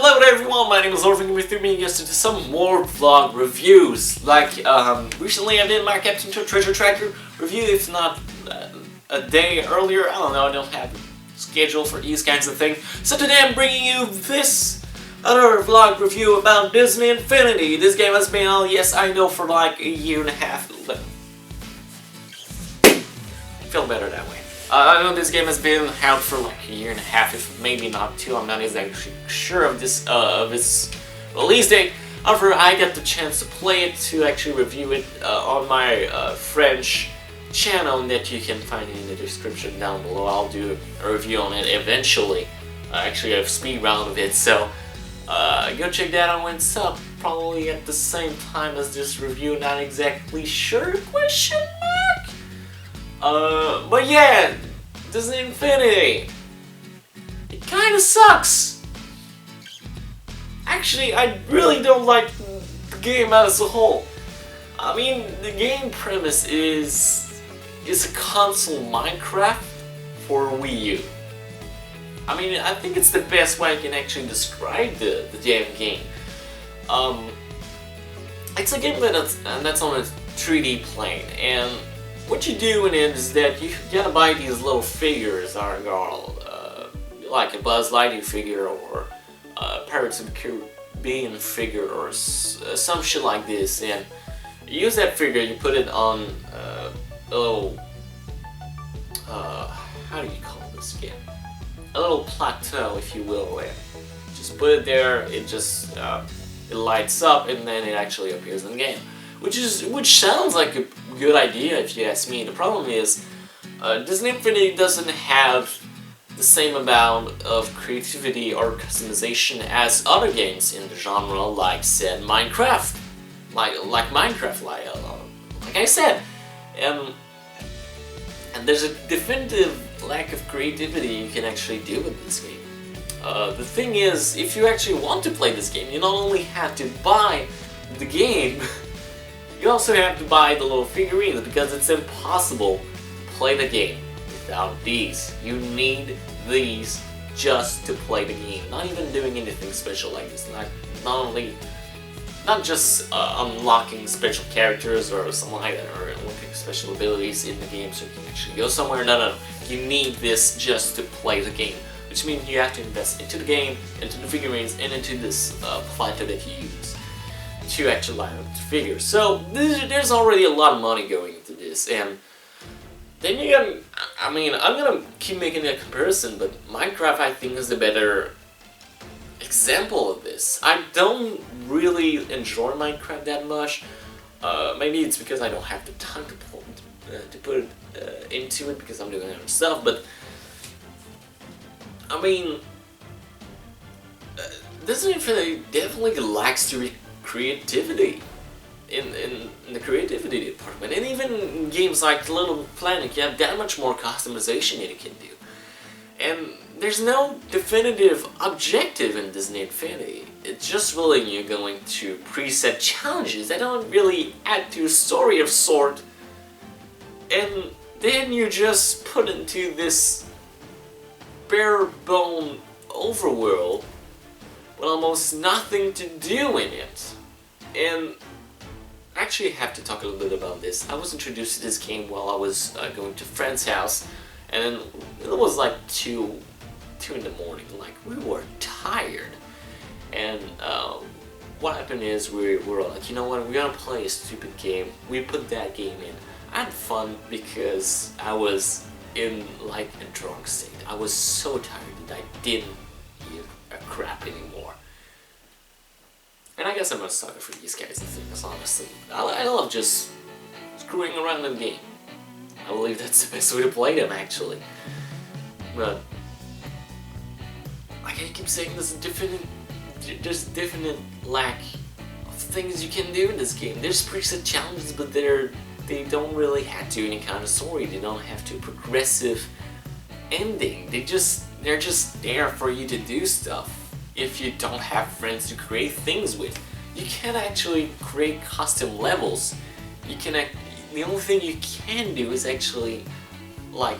Hello there everyone, my name is Orphan with me to do some more vlog reviews. Like, recently I did my Captain Treasure Tracker review, if not a day earlier. I don't know, I don't have a schedule for these kinds of things. So today I'm bringing you this other vlog review about Disney Infinity. This game has been out, yes I know, for like a year and a half. But I feel better that way. I know this game has been out for like a year and a half, if maybe not two. I'm not exactly sure of this its release date. However, I got the chance to play it, to actually review it on my French channel that you can find in the description down below. I'll do a review on it eventually. Actually, a speed round of it, so go check that out when it's up. Probably at the same time as this review. Not exactly sure? Question mark. But yeah, Disney Infinity, it kinda sucks. Actually, I really don't like the game as a whole. I mean, the game premise is a console Minecraft for Wii U. I mean, I think it's the best way I can actually describe the damn game. It's a game that's on a 3D plane, and what you do in it is that you gotta buy these little figures, like a Buzz Lightyear figure or a Pirates of the Caribbean figure or some shit like this, and you use that figure, you put it on a little, how do you call this again? A little plateau, if you will, and just put it there, it just, it lights up and then it actually appears in the game. Which sounds like a good idea if you ask me. The problem is, Disney Infinity doesn't have the same amount of creativity or customization as other games in the genre, like said Minecraft, like I said, and there's a definitive lack of creativity you can actually do with this game. The thing is, if you actually want to play this game, you not only have to buy the game. You also have to buy the little figurines, because it's impossible to play the game without these. You need these just to play the game. Not even doing anything special like this. Not just unlocking special characters or something like that, or unlocking special abilities in the game so you can actually go somewhere. No. You need this just to play the game. Which means you have to invest into the game, into the figurines, and into this plateau that you use to actually line up the figures. So there's already a lot of money going into this, and then you got, I mean, I'm gonna keep making a comparison, but Minecraft I think is the better example of this. I don't really enjoy Minecraft that much. Maybe it's because I don't have the time to put it into it because I'm doing other stuff, but I mean, Disney Infinity definitely lacks the creativity in the creativity department, and even in games like Little Planet, you have that much more customization that you can do, and there's no definitive objective in Disney Infinity. It's just really you going to preset challenges that don't really add to a story of sort, and then you just put into this bare bone overworld with almost nothing to do in it. And I actually have to talk a little bit about this. I was introduced to this game while I was going to a friend's house, and it was like 2 in the morning. Like, we were tired, and what happened is we were like, you know what, we're gonna play a stupid game. We put that game in. I had fun because I was in like a drunk state. I was so tired that I didn't give a crap anymore. And I guess I'm a sucker for these kinds of things, honestly. I love just screwing around in the game. I believe that's the best way to play them, actually. But like I keep saying, there's a definite lack of things you can do in this game. There's preset challenges, but they don't really have to any kind of story. They don't have to progressive ending. They're just there for you to do stuff. If you don't have friends to create things with, you can't actually create custom levels. The only thing you can do is actually like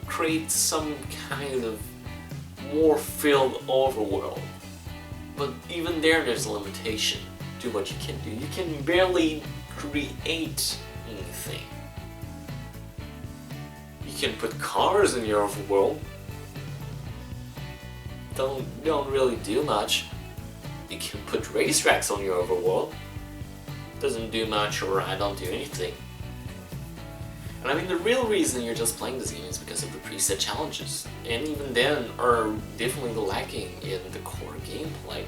create some kind of more filled overworld. But even there's a limitation to what you can do. You can barely create anything. You can put cars in your overworld. Don't really do much. You can put racetracks on your overworld. Doesn't do much, or I don't do anything. And I mean, the real reason you're just playing this game is because of the preset challenges, and even then are definitely lacking in the core gameplay.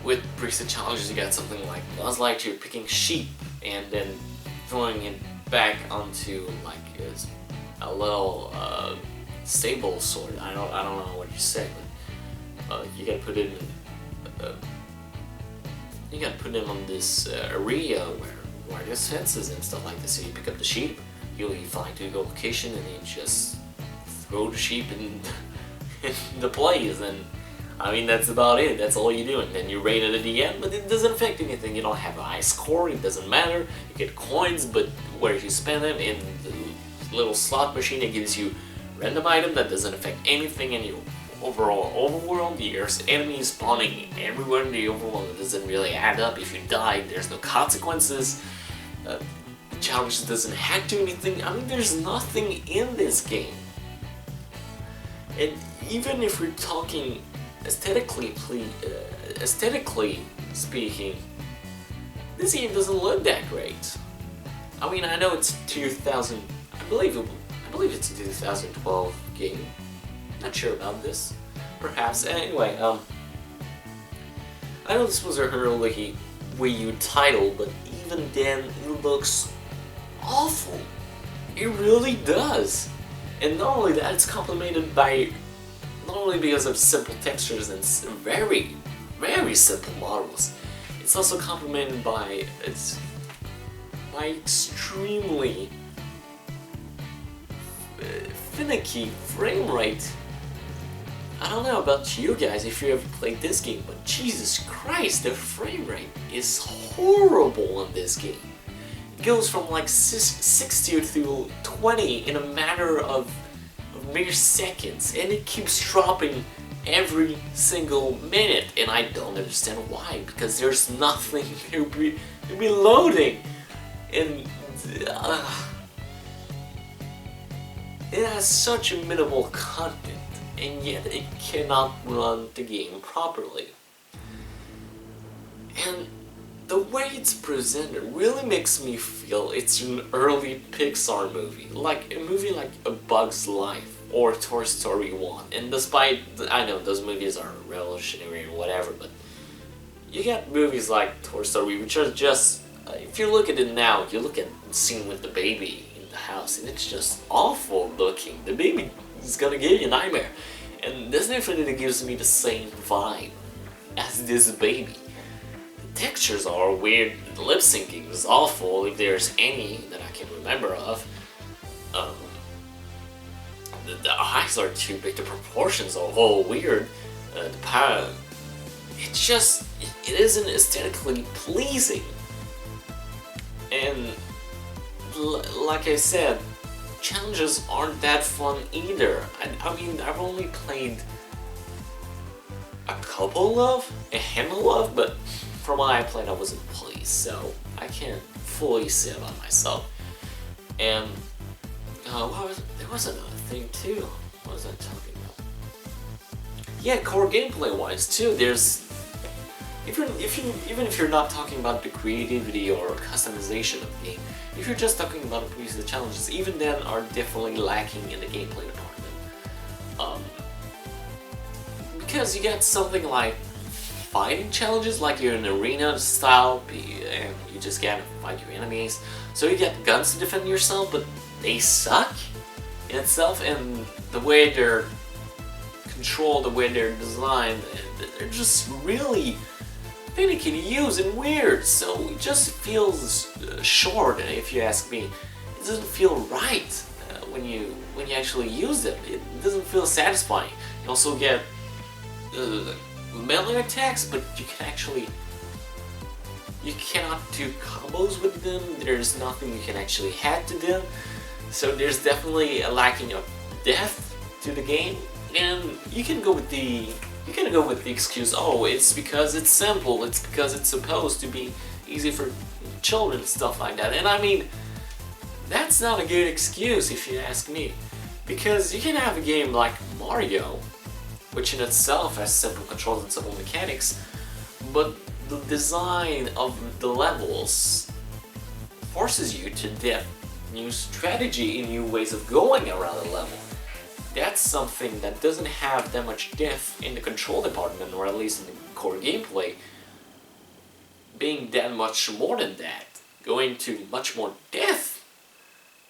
With preset challenges, you got something like you're picking sheep and then throwing it back onto like a little stable sort. I don't know what you say, but you gotta put it in. You gotta put them on this area where there's fences and stuff like this. So you pick up the sheep, you fly to a location, and you just throw the sheep in the place. And I mean, that's about it. That's all you do. And then you rate it at the end, but it doesn't affect anything. You don't have a high score. It doesn't matter. You get coins, but where you spend them in the little slot machine, it gives you random item that doesn't affect anything in your overall overworld. There's enemies spawning everywhere in the overworld. It doesn't really add up. If you die, there's no consequences. The challenge doesn't hack to anything. I mean, there's nothing in this game. And even if we're talking aesthetically speaking, this game doesn't look that great. I mean, I know it's 2000. I believe it's a 2012 game. Not sure about this. Perhaps. Anyway, I know this was a early Wii U title, but even then, it looks awful. It really does. And not only that, it's complemented by not only because of simple textures and very, very simple models. It's also complemented by extremely finicky frame rate. I don't know about you guys if you ever played this game, but Jesus Christ, the frame rate is horrible in this game. It goes from like 60 to 20 in a matter of mere seconds, and it keeps dropping every single minute, and I don't understand why, because there's nothing to be loading, and it has such a minimal content, and yet it cannot run the game properly. And the way it's presented really makes me feel it's an early Pixar movie, like a movie like A Bug's Life or Toy Story 1. And despite, I know those movies are revolutionary and whatever, but you got movies like Toy Story which are just, if you look at it now, you look at the scene with the baby in the house and it's just awful looking. The baby is gonna give you a nightmare. And this definitely gives me the same vibe as this baby. The textures are weird, the lip syncing is awful, if there's any that I can remember of. The eyes are too big, the proportions are all weird. The power, it isn't aesthetically pleasing. And like I said, challenges aren't that fun either. I mean, I've only played a handful of, but from what I played, I wasn't pleased, so I can't fully say about myself. And there was another thing too. What was I talking about? Yeah, core gameplay wise too. There's even if you're not talking about the creativity or customization of the game, if you're just talking about the challenges, even then are definitely lacking in the gameplay department. Because you get something like fighting challenges, like you're in an arena style, and you just gotta fight your enemies. So you get guns to defend yourself, but they suck in itself, and the way they're controlled, the way they're designed, they're just really finicky to use and weird. So it just feels short, if you ask me. It doesn't feel right when you actually use them. It doesn't feel satisfying. You also get melee attacks, but you cannot do combos with them. There's nothing you can actually hack to them. So there's definitely a lacking of depth to the game, and you can go with the excuse, oh, it's because it's simple, it's because it's supposed to be easy for children, stuff like that. And I mean, that's not a good excuse if you ask me, because you can have a game like Mario, which in itself has simple controls and simple mechanics, but the design of the levels forces you to depth new strategy and new ways of going around a level. That's something that doesn't have that much depth in the control department, or at least in the core gameplay, being that much more than that, going to much more depth.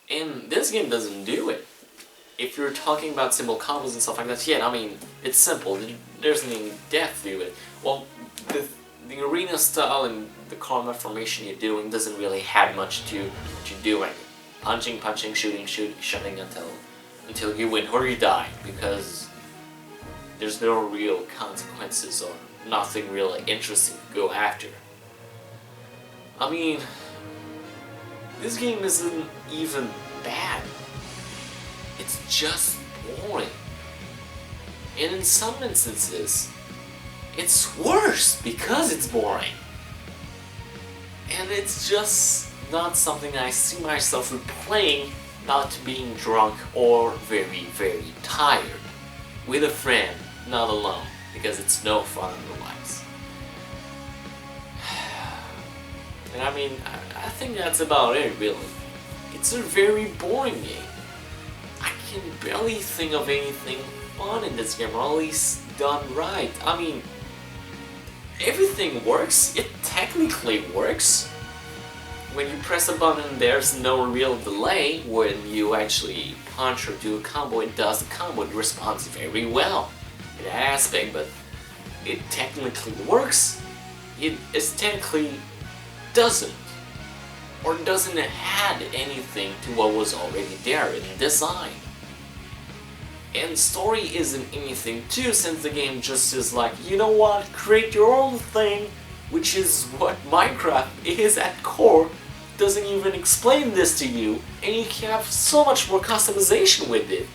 And this game doesn't do it. If you're talking about simple combos and stuff like that, yeah, I mean, it's simple, there's no depth to it. Well, the arena style and the combat formation you're doing doesn't really have much to doing. Punching, shooting, shooting until you win or you die, because there's no real consequences or nothing really interesting to go after. I mean, this game isn't even bad. It's just boring. And in some instances, it's worse because it's boring. And it's just not something I see myself replaying, not being drunk or very, very tired. With a friend, not alone, because it's no fun otherwise. And I mean, I think that's about it, really. It's a very boring game. I can barely think of anything fun in this game, or at least done right. I mean, everything works. It technically works. When you press a button, there's no real delay. When you actually punch or do a combo, it does the combo. It responds very well in that aspect, but it technically works. It aesthetically doesn't, or doesn't add anything to what was already there in design. And story isn't anything too, since the game just is like, you know what, create your own thing, which is what Minecraft is at core. Doesn't even explain this to you, and you can have so much more customization with it,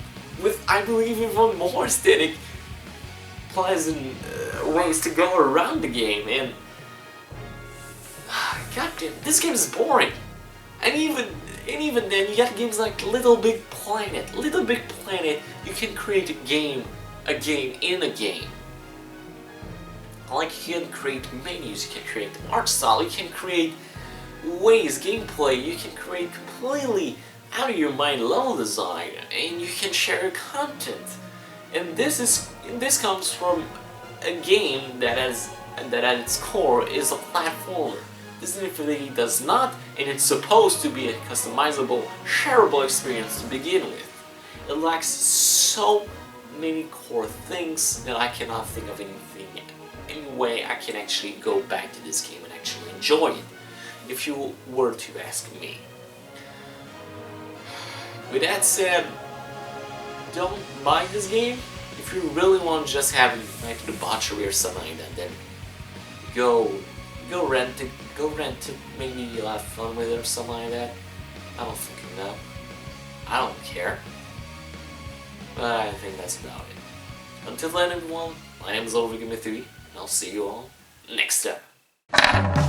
with, I believe, even more aesthetic, pleasant ways to go around the game. And goddamn, this game is boring. And even then, you got games like Little Big Planet. Little Big Planet, you can create a game in a game. Like, you can create menus, you can create art style, you can create ways, gameplay, you can create completely out of your mind level design, and you can share your content. And this comes from a game that at its core is a platformer. This definitely does not, and it's supposed to be a customizable, shareable experience to begin with. It lacks so many core things that I cannot think of any way I can actually go back to this game and actually enjoy it, if you were to ask me. With that said, don't buy this game. If you really want to just have like debauchery or something like that, then go rent it, maybe you'll have fun with it or something like that. I don't fucking know. I don't care. But I think that's about it. Until then, everyone, my name is OTG3, and I'll see you all next time.